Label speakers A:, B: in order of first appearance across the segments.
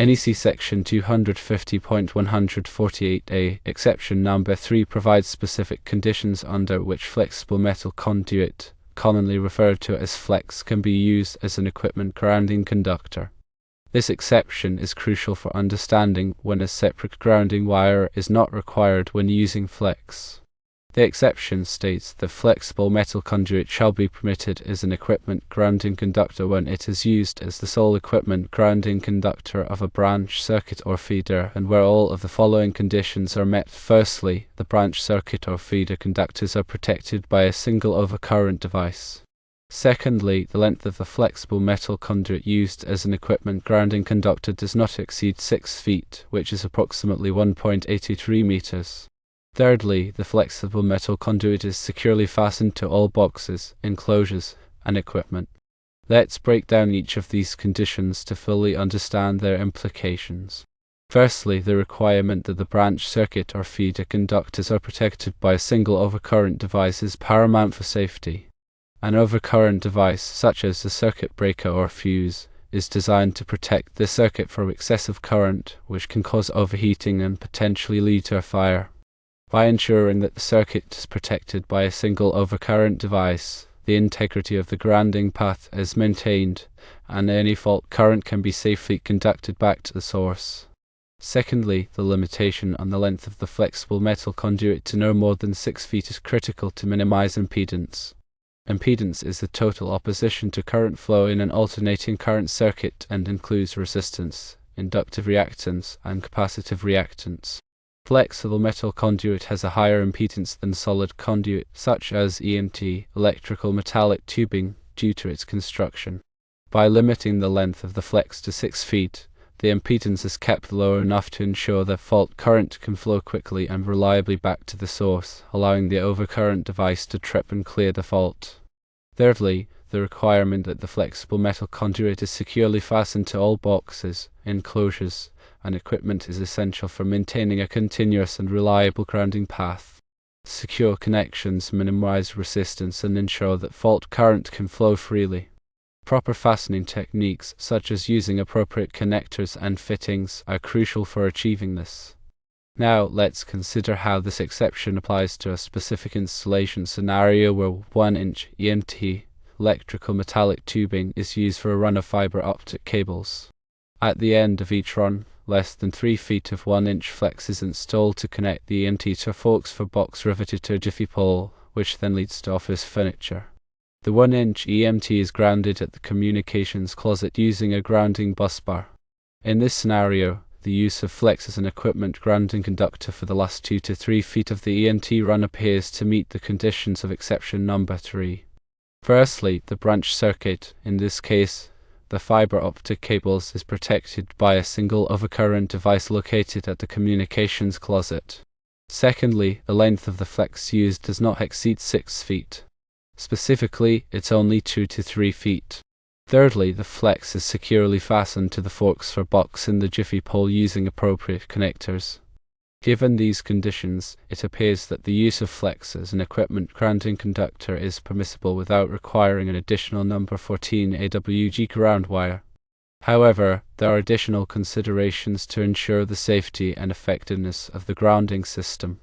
A: NEC Section 250.148a, exception number 3 provides specific conditions under which flexible metal conduit, commonly referred to as flex, can be used as an equipment grounding conductor. This exception is crucial for understanding when a separate grounding wire is not required when using flex. The exception states that flexible metal conduit shall be permitted as an equipment grounding conductor when it is used as the sole equipment grounding conductor of a branch circuit or feeder, and where all of the following conditions are met. Firstly, the branch circuit or feeder conductors are protected by a single overcurrent device. Secondly, the length of the flexible metal conduit used as an equipment grounding conductor does not exceed 6 feet, which is approximately 1.83 meters. Thirdly, the flexible metal conduit is securely fastened to all boxes, enclosures, and equipment. Let's break down each of these conditions to fully understand their implications. Firstly, the requirement that the branch circuit or feeder conductors are protected by a single overcurrent device is paramount for safety. An overcurrent device, such as a circuit breaker or fuse, is designed to protect the circuit from excessive current, which can cause overheating and potentially lead to a fire. By ensuring that the circuit is protected by a single overcurrent device, the integrity of the grounding path is maintained, and any fault current can be safely conducted back to the source. Secondly, the limitation on the length of the flexible metal conduit to no more than 6 feet is critical to minimize impedance. Impedance is the total opposition to current flow in an alternating current circuit and includes resistance, inductive reactance, and capacitive reactance. Flexible metal conduit has a higher impedance than solid conduit, such as EMT, electrical metallic tubing, due to its construction. By limiting the length of the flex to 6 feet, the impedance is kept low enough to ensure that fault current can flow quickly and reliably back to the source, allowing the overcurrent device to trip and clear the fault. Thirdly, the requirement that the flexible metal conduit is securely fastened to all boxes, enclosures, and equipment is essential for maintaining a continuous and reliable grounding path. Secure connections minimize resistance and ensure that fault current can flow freely. Proper fastening techniques, such as using appropriate connectors and fittings, are crucial for achieving this. Now, let's consider how this exception applies to a specific installation scenario where 1-inch EMT, electrical metallic tubing, is used for a run of fiber optic cables. At the end of each run, less than 3 feet of 1-inch flex is installed to connect the EMT to forks for box riveted to a jiffy pole, which then leads to office furniture. The 1-inch EMT is grounded at the communications closet using a grounding bus bar. In this scenario, the use of flex as an equipment grounding conductor for the last 2 to 3 feet of the EMT run appears to meet the conditions of exception number 3. Firstly, the branch circuit, in this case, the fiber optic cables, is protected by a single overcurrent device located at the communications closet. Secondly, the length of the flex used does not exceed 6 feet. Specifically, it's only 2 to 3 feet. Thirdly, the flex is securely fastened to the forks for box in the jiffy pole using appropriate connectors. Given these conditions, it appears that the use of flex as an equipment grounding conductor is permissible without requiring an additional number 14 AWG ground wire. However, there are additional considerations to ensure the safety and effectiveness of the grounding system.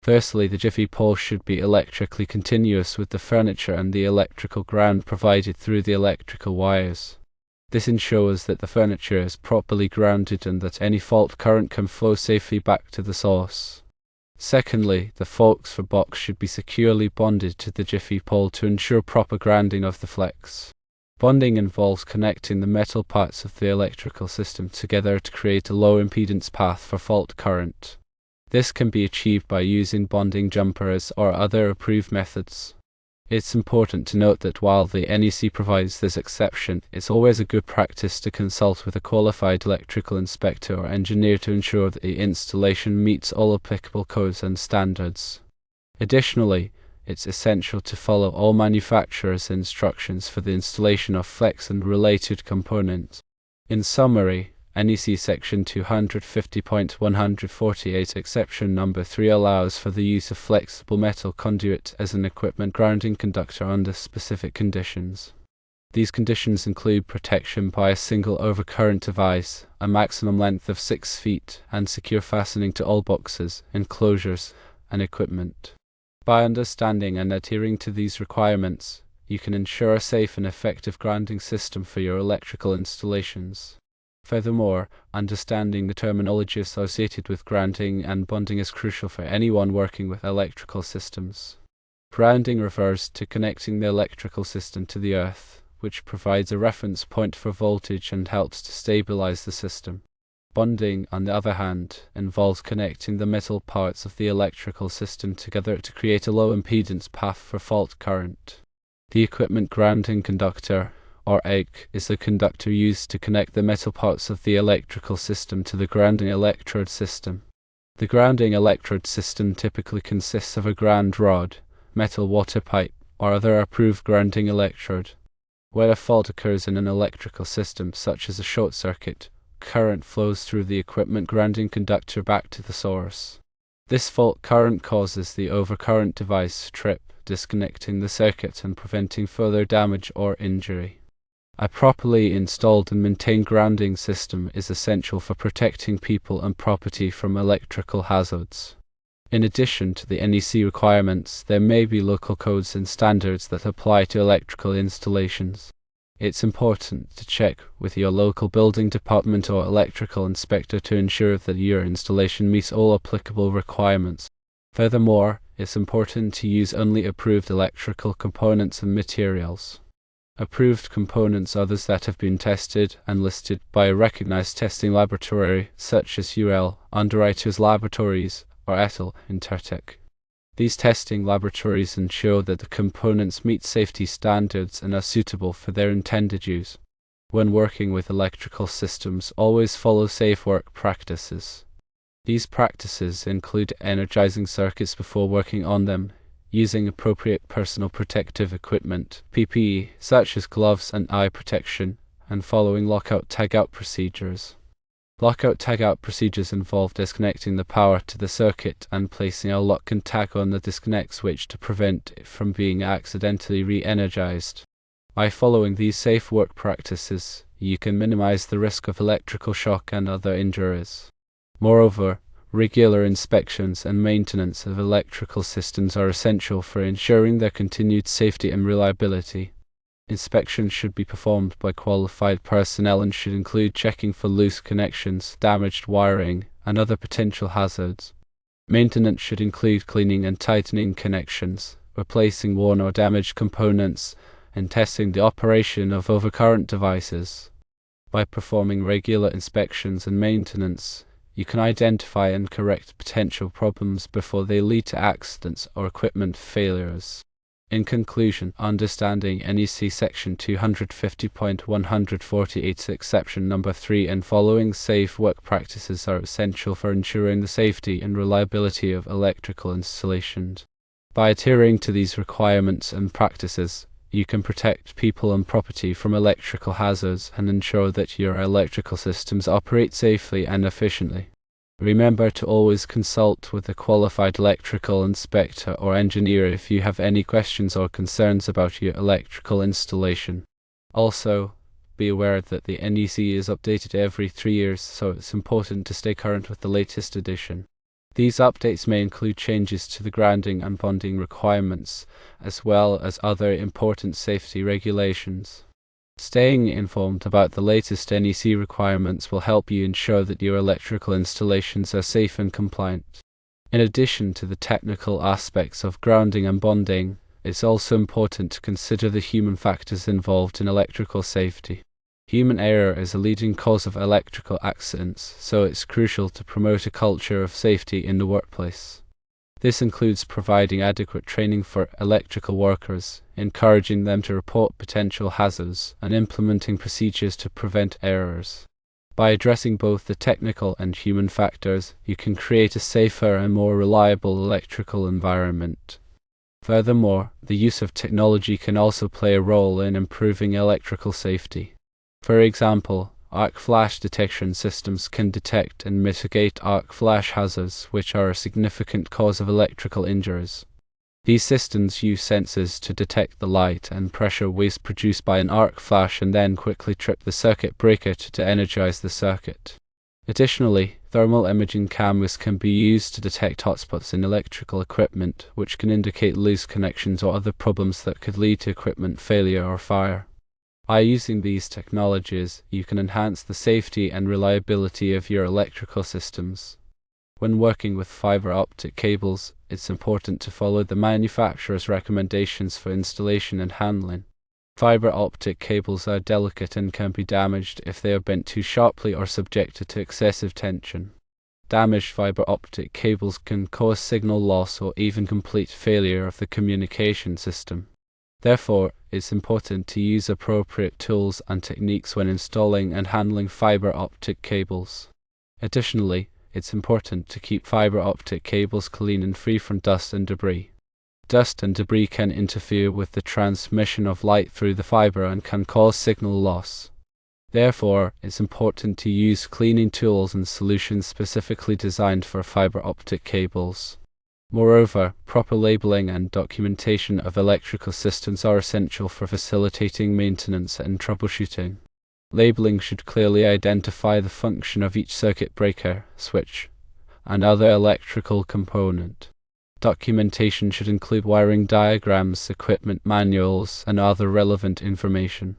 A: Firstly, the jiffy pole should be electrically continuous with the furniture and the electrical ground provided through the electrical wires. This ensures that the furniture is properly grounded and that any fault current can flow safely back to the source. Secondly, the forks for box should be securely bonded to the jiffy pole to ensure proper grounding of the flex. Bonding involves connecting the metal parts of the electrical system together to create a low impedance path for fault current. This can be achieved by using bonding jumpers or other approved methods. It's important to note that while the NEC provides this exception, it's always a good practice to consult with a qualified electrical inspector or engineer to ensure that the installation meets all applicable codes and standards. Additionally, it's essential to follow all manufacturers' instructions for the installation of flex and related components. In summary, NEC Section 250.148 exception number 3 allows for the use of flexible metal conduit as an equipment grounding conductor under specific conditions. These conditions include protection by a single overcurrent device, a maximum length of 6 feet, and secure fastening to all boxes, enclosures, and equipment. By understanding and adhering to these requirements, you can ensure a safe and effective grounding system for your electrical installations. Furthermore, understanding the terminology associated with grounding and bonding is crucial for anyone working with electrical systems. Grounding refers to connecting the electrical system to the earth, which provides a reference point for voltage and helps to stabilize the system. Bonding, on the other hand, involves connecting the metal parts of the electrical system together to create a low impedance path for fault current. The equipment grounding conductor, or EC, is the conductor used to connect the metal parts of the electrical system to the grounding electrode system. The grounding electrode system typically consists of a ground rod, metal water pipe, or other approved grounding electrode. When a fault occurs in an electrical system, such as a short circuit, current flows through the equipment grounding conductor back to the source. This fault current causes the overcurrent device to trip, disconnecting the circuit and preventing further damage or injury. A properly installed and maintained grounding system is essential for protecting people and property from electrical hazards. In addition to the NEC requirements, there may be local codes and standards that apply to electrical installations. It's important to check with your local building department or electrical inspector to ensure that your installation meets all applicable requirements. Furthermore, it's important to use only approved electrical components and materials. Approved components are those that have been tested and listed by a recognized testing laboratory such as UL, Underwriters Laboratories, or ETL, Intertech. These testing laboratories ensure that the components meet safety standards and are suitable for their intended use. When working with electrical systems, always follow safe work practices. These practices include energizing circuits before working on them, using appropriate personal protective equipment, PPE, such as gloves and eye protection, and following lockout-tagout procedures. Lockout-tagout procedures involve disconnecting the power to the circuit and placing a lock and tag on the disconnect switch to prevent it from being accidentally re-energized. By following these safe work practices, you can minimize the risk of electrical shock and other injuries. Moreover, regular inspections and maintenance of electrical systems are essential for ensuring their continued safety and reliability. Inspections should be performed by qualified personnel and should include checking for loose connections, damaged wiring, and other potential hazards. Maintenance should include cleaning and tightening connections, replacing worn or damaged components, and testing the operation of overcurrent devices. By performing regular inspections and maintenance, you can identify and correct potential problems before they lead to accidents or equipment failures. In conclusion, understanding NEC Section 250.148 exception number 3 and following safe work practices are essential for ensuring the safety and reliability of electrical installations. By adhering to these requirements and practices, you can protect people and property from electrical hazards and ensure that your electrical systems operate safely and efficiently. Remember to always consult with a qualified electrical inspector or engineer if you have any questions or concerns about your electrical installation. Also, be aware that the NEC is updated every 3 years, so it's important to stay current with the latest edition. These updates may include changes to the grounding and bonding requirements, as well as other important safety regulations. Staying informed about the latest NEC requirements will help you ensure that your electrical installations are safe and compliant. In addition to the technical aspects of grounding and bonding, it's also important to consider the human factors involved in electrical safety. Human error is a leading cause of electrical accidents, so it's crucial to promote a culture of safety in the workplace. This includes providing adequate training for electrical workers, encouraging them to report potential hazards, and implementing procedures to prevent errors. By addressing both the technical and human factors, you can create a safer and more reliable electrical environment. Furthermore, the use of technology can also play a role in improving electrical safety. For example, arc flash detection systems can detect and mitigate arc flash hazards, which are a significant cause of electrical injuries. These systems use sensors to detect the light and pressure waves produced by an arc flash and then quickly trip the circuit breaker to energize the circuit. Additionally, thermal imaging cameras can be used to detect hotspots in electrical equipment, which can indicate loose connections or other problems that could lead to equipment failure or fire. By using these technologies, you can enhance the safety and reliability of your electrical systems. When working with fiber optic cables, it's important to follow the manufacturer's recommendations for installation and handling. Fiber optic cables are delicate and can be damaged if they are bent too sharply or subjected to excessive tension. Damaged fiber optic cables can cause signal loss or even complete failure of the communication system. Therefore, it's important to use appropriate tools and techniques when installing and handling fiber optic cables. Additionally, it's important to keep fiber optic cables clean and free from dust and debris. Dust and debris can interfere with the transmission of light through the fiber and can cause signal loss. Therefore, it's important to use cleaning tools and solutions specifically designed for fiber optic cables. Moreover, proper labeling and documentation of electrical systems are essential for facilitating maintenance and troubleshooting. Labeling should clearly identify the function of each circuit breaker, switch, and other electrical component. Documentation should include wiring diagrams, equipment manuals, and other relevant information.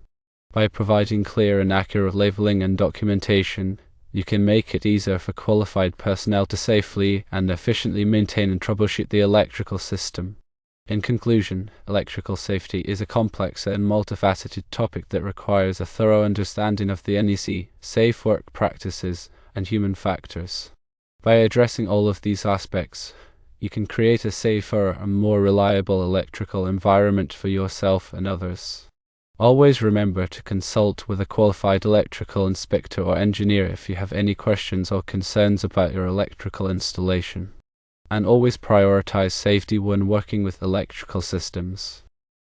A: By providing clear and accurate labeling and documentation, you can make it easier for qualified personnel to safely and efficiently maintain and troubleshoot the electrical system. In conclusion, electrical safety is a complex and multifaceted topic that requires a thorough understanding of the NEC, safe work practices, and human factors. By addressing all of these aspects, you can create a safer and more reliable electrical environment for yourself and others. Always remember to consult with a qualified electrical inspector or engineer if you have any questions or concerns about your electrical installation. And always prioritize safety when working with electrical systems.